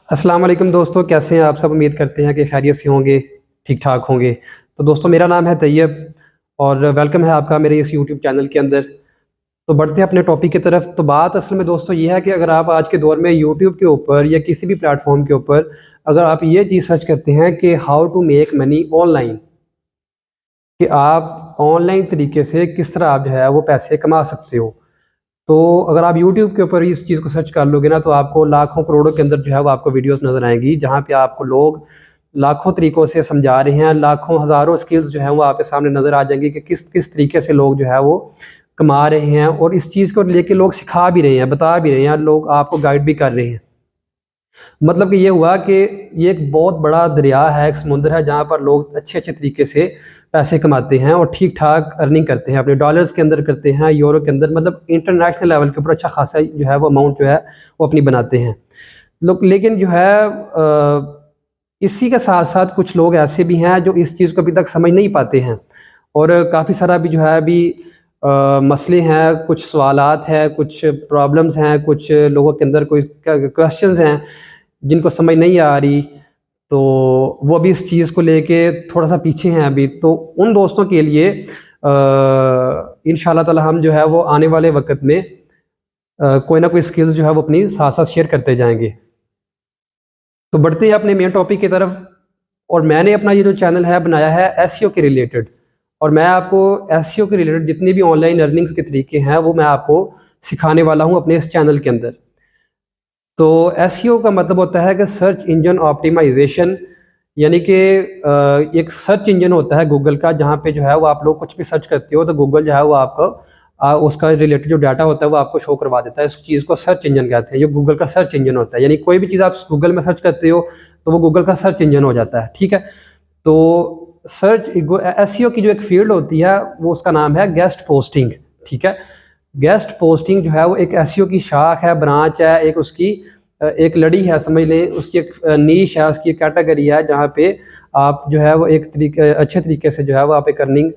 अस्सलाम वालेकुम दोस्तों, कैसे हैं आप सब। उम्मीद करते हैं कि खैरियत से होंगे, ठीक ठाक होंगे। तो दोस्तों, मेरा नाम है तैयब और वेलकम है आपका मेरे इस यूट्यूब चैनल के अंदर। तो बढ़ते हैं अपने टॉपिक की तरफ। तो बात असल में दोस्तों ये है कि अगर आप आज के दौर में यूट्यूब के ऊपर या किसी भी प्लेटफॉर्म के ऊपर अगर आप ये चीज़ सर्च करते हैं कि how to make money online, कि आप ऑनलाइन तरीके से किस तरह आप जो है वो पैसे कमा सकते हो, तो अगर आप यूट्यूब के ऊपर इस चीज़ को सर्च कर लोगे ना, तो आपको लाखों करोड़ों के अंदर जो है वो आपको वीडियोस नज़र आएंगी, जहाँ पे आपको लोग लाखों तरीक़ों से समझा रहे हैं। लाखों हज़ारों स्किल्स जो हैं वो आपके सामने नज़र आ जाएंगी कि किस किस तरीके से लोग जो है वो कमा रहे हैं, और इस चीज़ को लेके लोग सिखा भी रहे हैं, बता भी रहे हैं, लोग आपको गाइड भी कर रहे हैं। मतलब कि ये हुआ कि ये एक बहुत बड़ा दरिया है, एक समुंदर है, जहाँ पर लोग अच्छे अच्छे तरीके से पैसे कमाते हैं और ठीक ठाक अर्निंग करते हैं, अपने डॉलर्स के अंदर करते हैं, यूरो के अंदर, मतलब इंटरनेशनल लेवल के ऊपर अच्छा खासा जो है वो अमाउंट जो है वो अपनी बनाते हैं लोग। लेकिन जो है इसी के साथ साथ कुछ लोग ऐसे भी हैं जो इस चीज़ को अभी तक समझ नहीं पाते हैं, और काफ़ी सारा भी जो है अभी मसले हैं, कुछ सवालात हैं, कुछ प्रॉब्लम्स हैं, कुछ लोगों के अंदर कोई क्वेश्चंस हैं जिनको समझ नहीं आ रही, तो वो अभी इस चीज़ को लेके थोड़ा-सा पीछे हैं अभी। तो उन दोस्तों के लिए इंशाअल्लाह ताला हम जो है वो आने वाले वक़्त में कोई ना कोई स्किल्स जो है वो अपनी साथ-साथ शेयर करते जाएँगे। तो बढ़ते हैं अपने मेन टॉपिक की तरफ। और मैंने अपना ये जो चैनल है बनाया है एसईओ के रिलेटेड, और मैं आपको एसईओ के रिलेटेड जितनी भी ऑनलाइन अर्निंग्स के तरीके हैं वो मैं आपको सिखाने वाला हूँ अपने इस चैनल के अंदर। तो एसईओ का मतलब होता है कि सर्च इंजन ऑप्टिमाइजेशन, यानी कि एक सर्च इंजन होता है गूगल का, जहाँ पे जो है वो आप लोग कुछ भी सर्च करते हो तो गूगल जो है वो आपको उसका रिलेटेड जो डाटा होता है वो आपको शो करवा देता है। इस चीज़ को सर्च इंजन कहते हैं, ये गूगल का सर्च इंजन होता है। यानी कोई भी चीज़ आप गूगल में सर्च करते हो तो वो गूगल का सर्च इंजन हो जाता है, ठीक है। तो सर्च एसईओ की जो एक फील्ड होती है वो उसका नाम है गेस्ट पोस्टिंग, ठीक है। गेस्ट पोस्टिंग जो है वो एक एसईओ की शाख है, ब्रांच है, एक उसकी एक लड़ी है, समझ लें। उसकी एक नीश है, उसकी एक कैटेगरी है, जहाँ पे आप जो है वो एक तरीके अच्छे तरीके से जो है वो आप एक अर्निंग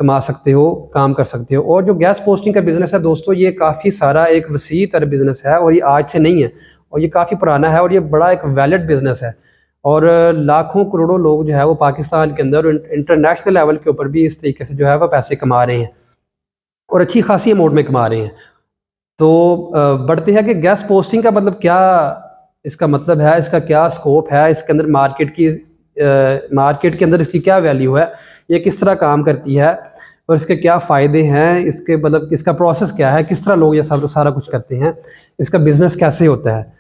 कमा सकते हो, काम कर सकते हो। और जो गेस्ट पोस्टिंग का बिज़नेस है दोस्तों, ये काफ़ी सारा एक वसी तर बिज़नेस है, और ये आज से नहीं है, और ये काफ़ी पुराना है, और ये बड़ा एक वैलिड बिज़नेस है। और लाखों करोड़ों लोग जो है वो पाकिस्तान के अंदर इंटरनेशनल लेवल के ऊपर भी इस तरीके से जो है वो पैसे कमा रहे हैं, और अच्छी खासी अमाउंट में कमा रहे हैं। तो बढ़ते हैं कि गेस्ट पोस्टिंग का मतलब क्या, इसका मतलब है, इसका क्या स्कोप है, इसके अंदर मार्केट के अंदर इसकी क्या वैल्यू है, ये किस तरह काम करती है, और इसके क्या फ़ायदे हैं, इसके मतलब इसका प्रोसेस क्या है, किस तरह लोग ये सब सारा कुछ करते हैं, इसका बिज़नेस कैसे होता है।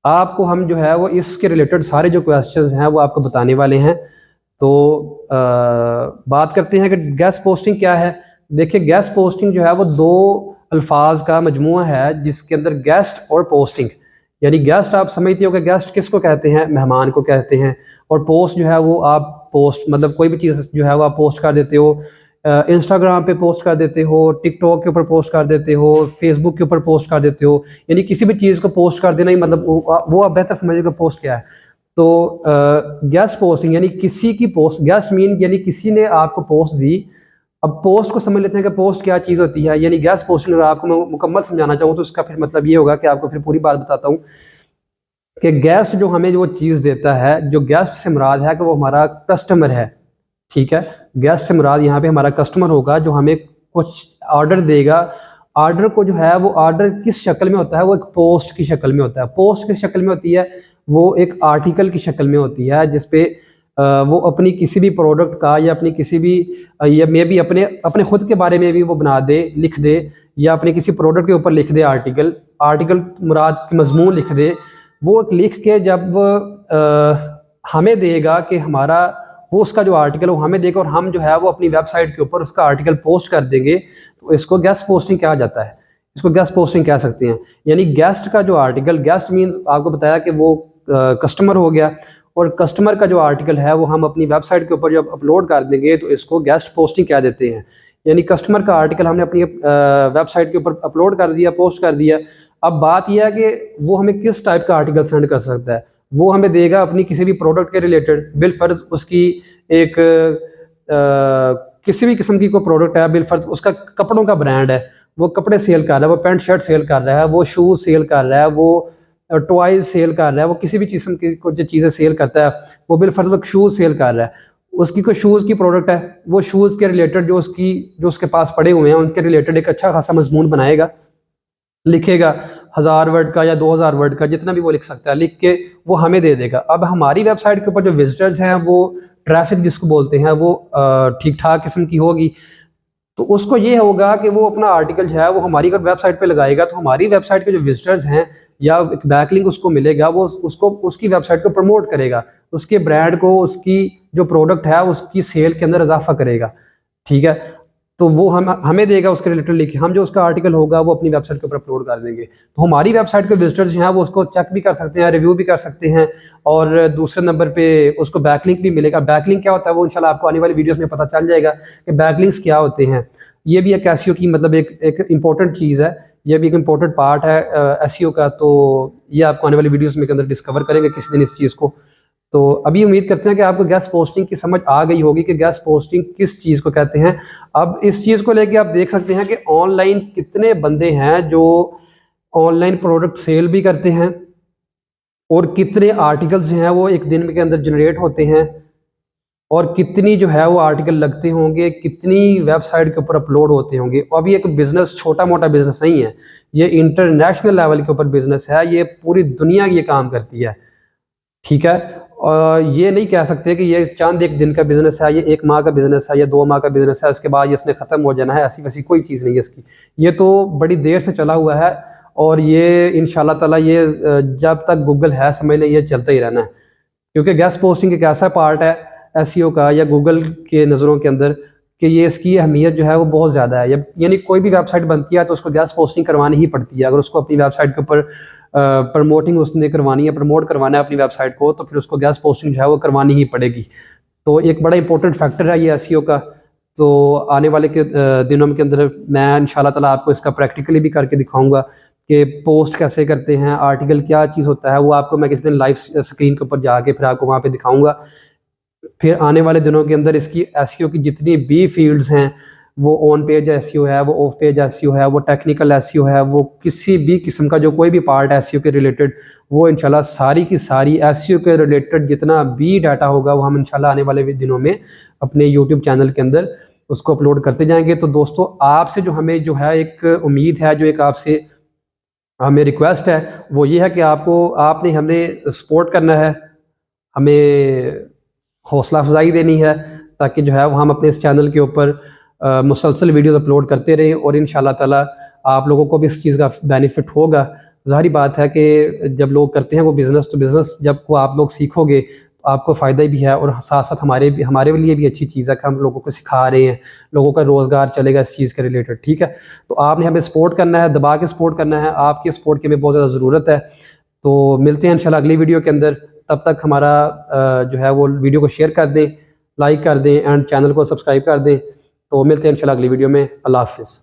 आपको हम जो है वो इसके रिलेटेड सारे जो क्वेश्चंस हैं वो आपको बताने वाले हैं। तो बात करते हैं कि गेस्ट पोस्टिंग क्या है। देखिए, गेस्ट पोस्टिंग जो है वो दो अल्फाज का मजमुआ है, जिसके अंदर गेस्ट और पोस्टिंग, यानी गेस्ट आप समझते हो कि गेस्ट किसको कहते हैं, मेहमान को कहते हैं। और पोस्ट जो है वो आप पोस्ट मतलब कोई भी चीज़ जो है वो आप पोस्ट कर देते हो, इंस्टाग्राम पे पोस्ट कर देते हो, टिकटॉक के ऊपर पोस्ट कर देते हो, फेसबुक के ऊपर पोस्ट कर देते हो। यानी किसी भी चीज़ को पोस्ट कर देना ही मतलब वो आप बेहतर समझिएगा पोस्ट क्या है। तो गेस्ट पोस्टिंग यानी किसी की पोस्ट, गेस्ट मीन यानी किसी ने आपको पोस्ट दी। अब पोस्ट को समझ लेते हैं कि पोस्ट क्या चीज़ होती है। यानी गेस्ट पोस्टिंग अगर आपको मैं मुकम्मल समझाना चाहूँ तो इसका फिर मतलब ये होगा कि आपको फिर पूरी बात बताता हूँ कि गेस्ट जो हमें जो चीज़ देता है, जो गेस्ट से मुराद है कि वो हमारा कस्टमर है, ठीक है। गेस्ट से मुराद यहाँ पे हमारा कस्टमर होगा जो हमें कुछ ऑर्डर देगा। ऑर्डर को जो है वो ऑर्डर किस शक्ल में होता है, वो एक पोस्ट की शक्ल में होता है। पोस्ट किस शक्ल में होती है, वो एक आर्टिकल की शक्ल में होती है, जिसपे वो अपनी किसी भी प्रोडक्ट का या अपनी किसी भी या मे भी अपने अपने खुद के बारे में भी वो बना दे, लिख दे, या अपने किसी प्रोडक्ट के ऊपर लिख दे आर्टिकल मुराद की मजमून लिख दे। वो लिख के जब हमें देगा कि हमारा वो उसका जो आर्टिकल वो हमें देगा, और हम जो है वो अपनी वेबसाइट के ऊपर उसका आर्टिकल पोस्ट कर देंगे, तो इसको गेस्ट पोस्टिंग कहा जाता है। इसको गेस्ट पोस्टिंग कह सकते हैं। यानी गेस्ट का जो आर्टिकल, गेस्ट मीन्स आपको बताया कि वो कस्टमर हो गया, और कस्टमर का जो आर्टिकल है वो हम अपनी वेबसाइट के ऊपर जब अपलोड कर देंगे तो इसको गेस्ट पोस्टिंग कह देते हैं। यानी कस्टमर का आर्टिकल हमने अपनी वेबसाइट के ऊपर अपलोड कर दिया, पोस्ट कर दिया। अब बात यह है कि वो हमें किस टाइप का आर्टिकल सेंड कर सकता है। वो हमें देगा अपनी किसी भी प्रोडक्ट के रिलेटेड, बिलफर्ज उसकी एक किसी भी किस्म की कोई प्रोडक्ट है, बिलफर्ज उसका कपड़ों का ब्रांड है, वो कपड़े सेल कर रहा है, वो पैंट शर्ट सेल कर रहा है, वो शूज़ सेल कर रहा है, वो टॉयज सेल कर रहा है, वो किसी भी किस्म की कुछ चीज़ें सेल करता है, वो बिलफर्ज शूज़ सेल कर रहा है, उसकी कोई शूज़ की प्रोडक्ट है, वो शूज़ के रिलेटेड जो उसके पास पड़े हुए हैं उनके रिलेटेड एक अच्छा खासा मजमून बनाएगा, लिखेगा 1000 वर्ड का या 2000 वर्ड का, जितना भी वो लिख सकता है, लिख के वो हमें दे देगा। अब हमारी वेबसाइट के ऊपर जो विजिटर्स हैं, वो ट्रैफिक जिसको बोलते हैं, वो ठीक ठाक किस्म की होगी, तो उसको ये होगा कि वो अपना आर्टिकल जो है वो हमारी अगर वेबसाइट पे लगाएगा, तो हमारी वेबसाइट के जो विजिटर्स हैं या एक बैकलिंक उसको मिलेगा, वो उसको उसकी वेबसाइट को प्रमोट करेगा, उसके ब्रांड को, उसकी जो प्रोडक्ट है उसकी सेल के अंदर इजाफा करेगा। ठीक है, तो वो हमें देगा उसके रिलेटेड लिख के, हम जो उसका आर्टिकल होगा वो अपनी वेबसाइट के ऊपर अपलोड कर देंगे। तो हमारी वेबसाइट के विजिटर्स जो हैं वो उसको चेक भी कर सकते हैं, रिव्यू भी कर सकते हैं, और दूसरे नंबर पे उसको बैकलिंक भी मिलेगा। बैकलिंक क्या होता है वो इंशाल्लाह आपको आने वाली वीडियोस में पता चल जाएगा कि बैकलिंक्स क्या होते हैं। ये भी एक एसईओ की मतलब एक इम्पोर्टेंट चीज़ है, ये भी एक इम्पोर्टेंट पार्ट है एसईओ का। तो ये आपको आने वाली वीडियोज़ में के अंदर डिस्कवर करेंगे किसी दिन इस चीज़ को। तो अभी उम्मीद करते हैं कि आपको गेस्ट पोस्टिंग की समझ आ गई होगी कि गेस्ट पोस्टिंग किस चीज़ को कहते हैं। अब इस चीज़ को लेके आप देख सकते हैं कि ऑनलाइन कितने बंदे हैं जो ऑनलाइन प्रोडक्ट सेल भी करते हैं, और कितने आर्टिकल्स जो हैं वो एक दिन के अंदर जनरेट होते हैं, और कितनी जो है वो आर्टिकल लगते होंगे, कितनी वेबसाइट के ऊपर अपलोड होते होंगे। और अभी एक बिज़नेस छोटा मोटा बिज़नेस नहीं है, ये इंटरनेशनल लेवल के ऊपर बिज़नेस है, ये पूरी दुनिया ये काम करती है। ठीक है, और ये नहीं कह सकते कि ये चंद एक दिन का बिज़नेस है, ये 1 माह का बिज़नेस है या 2 माह का बिज़नेस है, इसके बाद ये इसने ख़त्म हो जाना है, ऐसी वैसी कोई चीज़ नहीं है इसकी। ये तो बड़ी देर से चला हुआ है, और ये इंशाल्लाह ताला ये जब तक गूगल है समझ लें ये चलता ही रहना है। क्योंकि गेस्ट पोस्टिंग एक ऐसा पार्ट है एसईओ का या गूगल के नज़रों के अंदर कि ये इसकी अहमियत जो है वो बहुत ज़्यादा है। यानी कोई भी वेबसाइट बनती है तो उसको गेस्ट पोस्टिंग करवानी ही पड़ती है। अगर उसको अपनी वेबसाइट के ऊपर प्रमोटिंग उसने करवानी है, प्रमोट करवाना है अपनी वेबसाइट को, तो फिर उसको गेस्ट पोस्टिंग जो है वो करवानी ही पड़ेगी। तो एक बड़ा इंपॉर्टेंट फैक्टर है ये एसईओ का। तो आने वाले के दिनों के अंदर मैं इंशाल्लाह ताला आपको इसका प्रैक्टिकली भी करके दिखाऊंगा कि पोस्ट कैसे करते हैं, आर्टिकल क्या चीज़ होता है, वो आपको मैं किसी दिन लाइव स्क्रीन के ऊपर जाके फिर आपको वहाँ पे दिखाऊंगा। फिर आने वाले दिनों के अंदर इसकी एसईओ की जितनी भी फील्ड्स हैं, वो ऑन पेज एसईओ है, वो ऑफ पेज एसईओ है, वो टेक्निकल एसईओ है, वो किसी भी किस्म का जो कोई भी पार्ट है एसईओ के रिलेटेड, वो इंशाल्लाह सारी की सारी एसईओ के रिलेटेड जितना भी डाटा होगा वो हम इंशाल्लाह आने वाले दिनों में अपने यूट्यूब चैनल के अंदर उसको अपलोड करते जाएंगे। तो दोस्तों, आपसे जो हमें जो है एक उम्मीद है, जो एक आपसे हमें रिक्वेस्ट है, वो ये है कि आपने हमें सपोर्ट करना है, हमें हौसला अफजाई देनी है, ताकि जो है वो हम अपने इस चैनल के ऊपर मुसलसल वीडियोस अपलोड करते रहें, और इंशाल्लाह ताला आप लोगों को भी इस चीज़ का बेनिफिट होगा। ज़ाहिर बात है कि जब लोग करते हैं वो बिज़नेस, तो बिज़नेस जब को आप लोग सीखोगे तो आपको फ़ायदा भी है, और साथ साथ हमारे लिए भी अच्छी चीज़ है कि हम लोगों को सिखा रहे हैं, लोगों का रोज़गार चलेगा इस चीज़ के रिलेटेड। ठीक है, तो आपने हमें सपोर्ट करना है, दबा के सपोर्ट करना है, आपके सपोर्ट की हमें बहुत ज़्यादा ज़रूरत है। तो मिलते हैं इंशाल्लाह अगली वीडियो के अंदर। तब तक हमारा जो है वो वीडियो को शेयर कर दें, लाइक कर दें, एंड चैनल को सब्सक्राइब कर दें। तो मिलते हैं इंशाल्लाह अगली वीडियो में। अल्लाह हाफ़िज़।